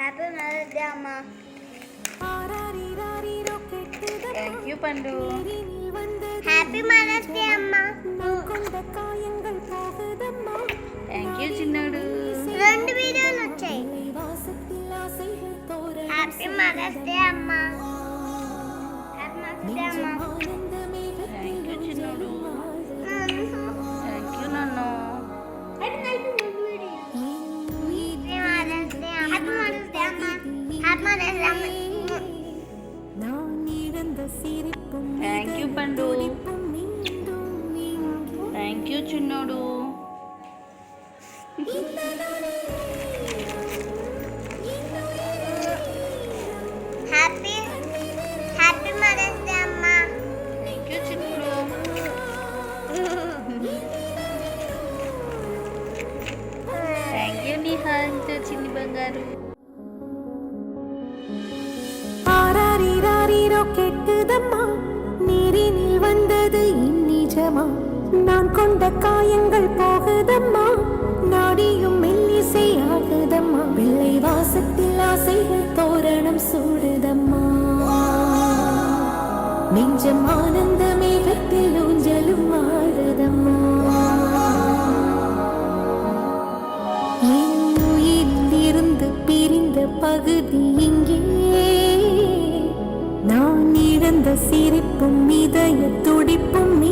Happy Mother's Day, Amma. Thank you, Pandu. Happy Mother's Day, Amma. Thank you, Chinnadu. రెండు వీడియోలు వచ్చాయి. Happy Mother's Day, Amma. Happy Mother's Day, Amma. Thank you, Chinnadu. Thank you, Nano. Happy Mother's Day, Amma. Happy Mother's Day, Amma. Happy Mother's Day, Amma. Thank you, Pandu. Thank you, Chinnadu. Happy Mother's Day, Amma. Thank you, Chinnadu. Thank you, Nihantu, Chinni Bangaru. கெட்டுதம்மா நீரினில் வந்தது இந்நிஜமா நான் கொண்ட காயங்கள் போகுதம்மா நாடியும் மெல்லிசை ஆகுதம்மா வெள்ளை வாசத்தில் ஆசைகள் தோரணம் சூடுதம்மா நெஞ்சம் ஆனந்த மேகத்தில் ஊஞ்சலும் ஆடுதம்மா என் உயிரில் இருந்து பிரிந்த பகுதி இங்கே நான் இழந்த சிரிப்பும் இதய துடிப்பும் நீ